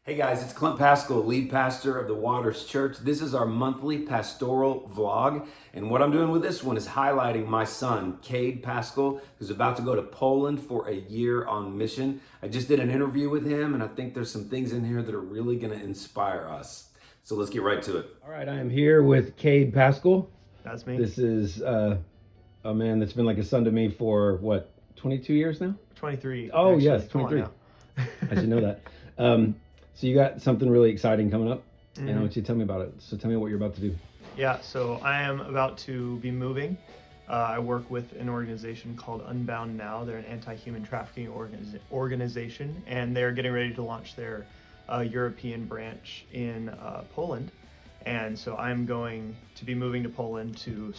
Hey guys, it's Clint Paschall, lead pastor of the Waters Church. This is our monthly pastoral vlog, and what I'm doing with this one is highlighting my son, Cade Paschall, who's about to go to Poland for a year on mission. I just did an interview with him, and I think there's some things in here that are really going to inspire us. So let's get right to it. All right, I am here with Cade Paschall. That's me. This is a man that's been like a son to me for, 22 years now? 23. Oh, actually. yes, 23. I should know that. So you got something really exciting coming up, and I want you to tell me about it. So tell me what you're about to do. Yeah, so I am about to be moving. I work with an organization called Unbound Now. They're an anti-human trafficking organization, and they're getting ready to launch their European branch in Poland. And so I'm going to be moving to Poland to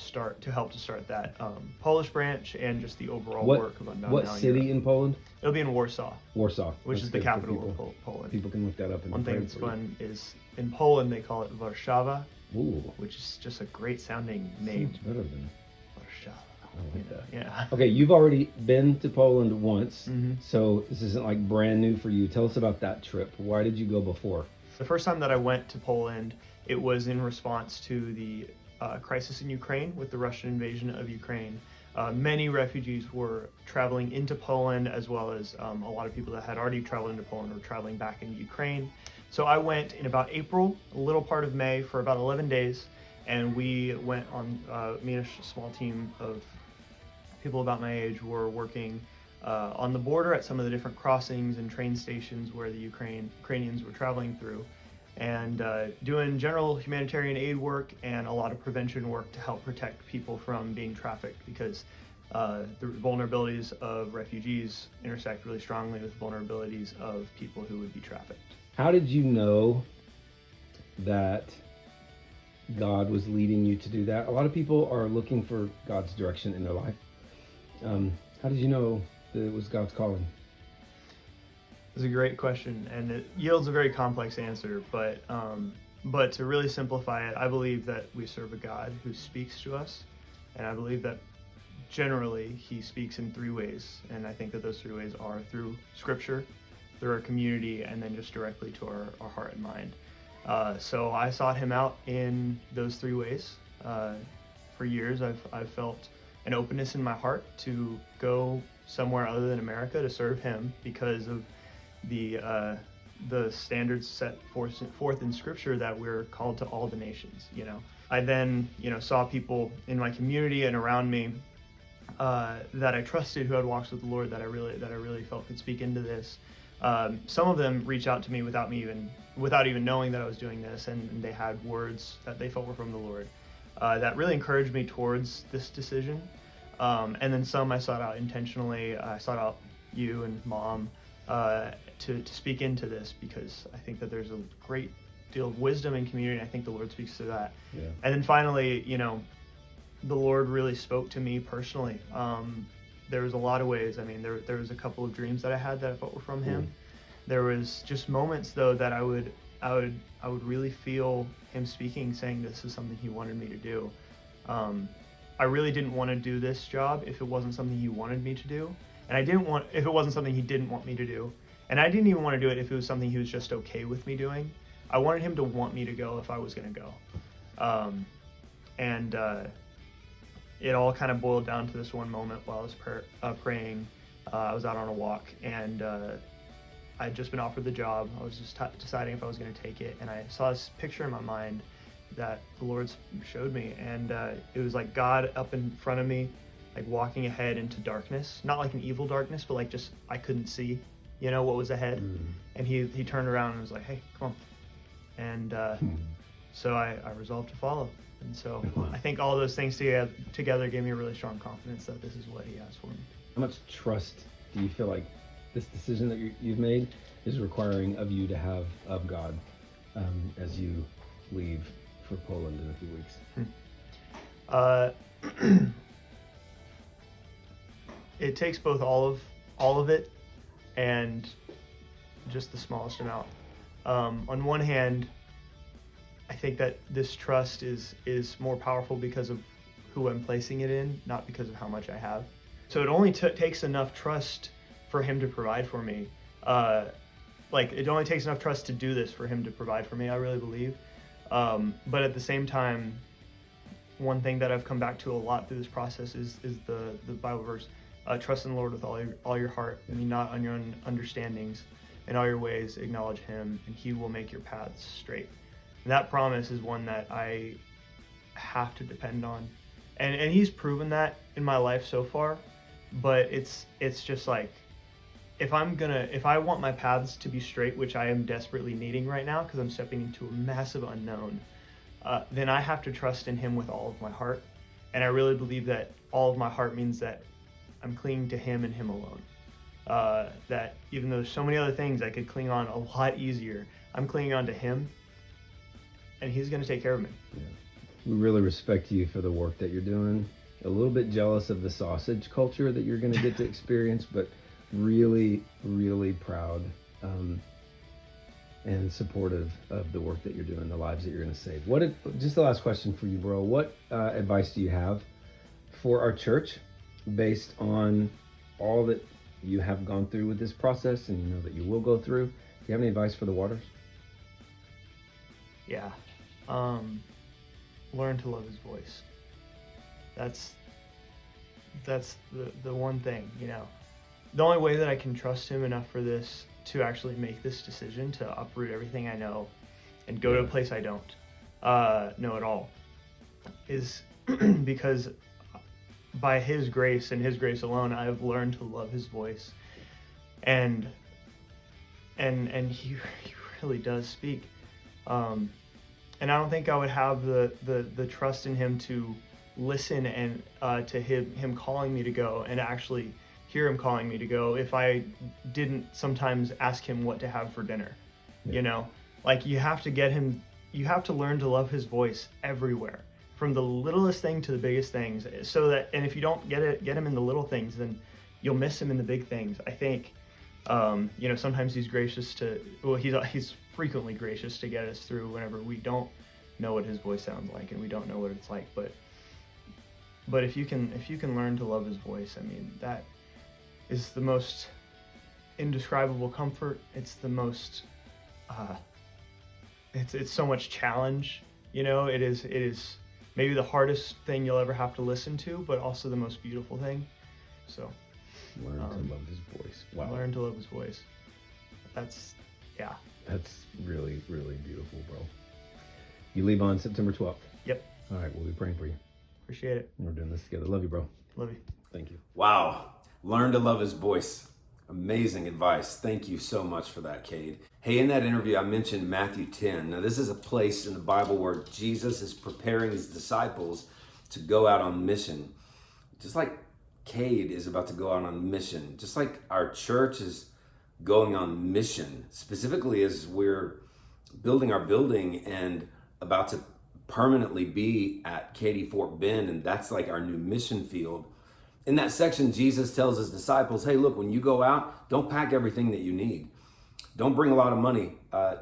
help start that Polish branch and just the overall work of Unbound Now. What city in Poland? It'll be in Warsaw. Warsaw. Which is the capital of Poland. People can look that up. One thing that's fun is in Poland they call it Warszawa, Ooh, which is just a great sounding name. sounds better than Warszawa. I like that. Yeah. Okay, you've already been to Poland once, Mm-hmm. so this isn't like brand new for you. Tell us about that trip. Why did you go before? The first time that I went to Poland, it was in response to the crisis in Ukraine with the Russian invasion of Ukraine. Many refugees were traveling into Poland, as well as a lot of people that had already traveled into Poland were traveling back into Ukraine. So I went in about April, a little part of May, for about 11 days, and we went on, me and a small team of people about my age were working on the border at some of the different crossings and train stations where the Ukrainians were traveling through, and doing general humanitarian aid work and a lot of prevention work to help protect people from being trafficked, because the vulnerabilities of refugees intersect really strongly with vulnerabilities of people who would be trafficked. How did you know that God was leading you to do that? A lot of people are looking for God's direction in their life. How did you know that it was God's calling? It's a great question, and it yields a very complex answer, but to really simplify it, I believe that we serve a God who speaks to us, and I believe that generally he speaks in three ways, and I think that those three ways are through Scripture, through our community, and then just directly to our heart and mind. So I sought him out in those three ways. For years, I've felt an openness in my heart to go somewhere other than America to serve him because of the standards set forth in Scripture that we're called to all the nations. I then saw people in my community and around me that I trusted, who had walks with the Lord, that I really felt could speak into this. Some of them reached out to me without even knowing that I was doing this, and they had words that they felt were from the Lord that really encouraged me towards this decision. And then some I sought out intentionally. I sought out you and Mom to speak into this, because I think that there's a great deal of wisdom in community, and I think the Lord speaks to that. Yeah. And then finally, the Lord really spoke to me personally. There was a lot of ways. I mean, there was a couple of dreams that I had that I felt were from Him. There was just moments though that I would really feel Him speaking, saying this is something He wanted me to do. I really didn't want to do this job if it wasn't something He wanted me to do. And I didn't want, if it wasn't something He didn't want me to do. And I didn't even want to do it if it was something He was just okay with me doing. I wanted Him to want me to go if I was going to go. It all kind of boiled down to this one moment while I was praying. I was out on a walk, and I'd just been offered the job. I was just deciding if I was going to take it. And I saw this picture in my mind that the Lord showed me. And it was like God up in front of me, like walking ahead into darkness, not like an evil darkness, but like just I couldn't see, what was ahead. And he turned around and was like, "Hey, come on." And so I resolved to follow. And so I think all those things together gave me a really strong confidence that this is what He has for me. How much trust do you feel like this decision that you've made is requiring of you to have of God as you leave for Poland in a few weeks? It takes both all of it and just the smallest amount. On one hand, I think that this trust is more powerful because of who I'm placing it in, not because of how much I have. So it only takes enough trust for Him to provide for me. like, it only takes enough trust to do this for him to provide for me, I really believe. But at the same time, one thing that I've come back to a lot through this process is the Bible verse, trust in the Lord with all your heart, and lean not on your own understandings. In all your ways, acknowledge him, and he will make your paths straight. And that promise is one that I have to depend on. And he's proven that in my life so far, but it's just like, if I want my paths to be straight, which I am desperately needing right now because I'm stepping into a massive unknown, then I have to trust in him with all of my heart. And I really believe that all of my heart means that I'm clinging to him and him alone. That even though there's so many other things I could cling on a lot easier, I'm clinging on to him, and he's going to take care of me. Yeah. We really respect you for the work that you're doing. A little bit jealous of the sausage culture that you're going to get to experience, but really, really proud and supportive of the work that you're doing, the lives that you're going to save. Just the last question for you, bro. What advice do you have for our church based on all that you have gone through with this process and you know that you will go through? Do you have any advice for the Waters? Yeah. Learn to love his voice. That's the one thing, you know. The only way that I can trust him enough for this to actually make this decision to uproot everything I know and go to a place I don't know at all is because by his grace and his grace alone, I have learned to love his voice, and he really does speak. And I don't think I would have the trust in him to listen and to him calling me to go and actually hear him calling me to go if I didn't sometimes ask him what to have for dinner. Yeah. You know, like, you have to learn to love his voice everywhere, from the littlest thing to the biggest things, so that, and if you don't get him in the little things, then you'll miss him in the big things. I think, you know, sometimes he's frequently gracious to get us through whenever we don't know what his voice sounds like and we don't know what it's like. But if you can learn to love his voice, I mean, that is the most indescribable comfort. It's the most, it's so much challenge. You know, it is maybe the hardest thing you'll ever have to listen to, but also the most beautiful thing. So learn to love his voice. Wow. Learn to love his voice. That's really, really beautiful, bro. You leave on September 12th. Yep. All right, we'll be praying for you. Appreciate it. We're doing this together. Love you, bro. Love you. Thank you. Wow. Learn to love his voice. Amazing advice. Thank you so much for that, Cade. Hey, in that interview, I mentioned Matthew 10. Now, this is a place in the Bible where Jesus is preparing his disciples to go out on mission. Just like Cade is about to go out on mission, just like our church is going on mission, specifically as we're building our building and about to permanently be at Cade Fort Bend, and that's like our new mission field. In that section, Jesus tells his disciples, hey, look, when you go out, don't pack everything that you need. Don't bring a lot of money.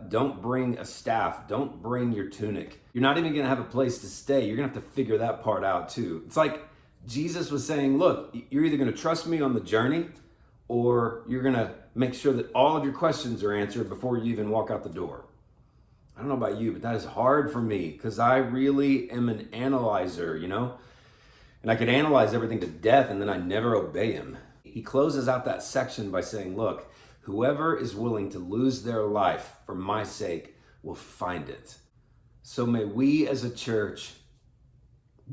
Don't bring a staff. Don't bring your tunic. You're not even going to have a place to stay. You're going to have to figure that part out too. It's like Jesus was saying, look, you're either going to trust me on the journey, or you're going to make sure that all of your questions are answered before you even walk out the door. I don't know about you, but that is hard for me because I really am an analyzer, you know? And I could analyze everything to death and then I never obey him. He closes out that section by saying, look, whoever is willing to lose their life for my sake will find it. So may we as a church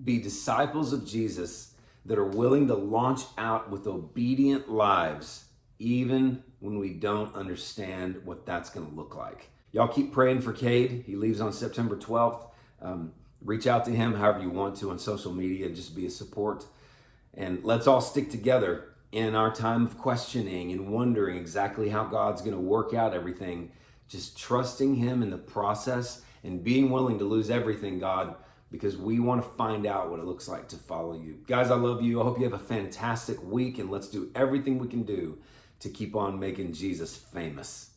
be disciples of Jesus that are willing to launch out with obedient lives, even when we don't understand what that's going to look like. Y'all keep praying for Cade. He leaves on September 12th. Reach out to him however you want to on social media. Just be a support. And let's all stick together in our time of questioning and wondering exactly how God's going to work out everything. Just trusting him in the process and being willing to lose everything, God, because we want to find out what it looks like to follow you. Guys, I love you. I hope you have a fantastic week, and let's do everything we can do to keep on making Jesus famous.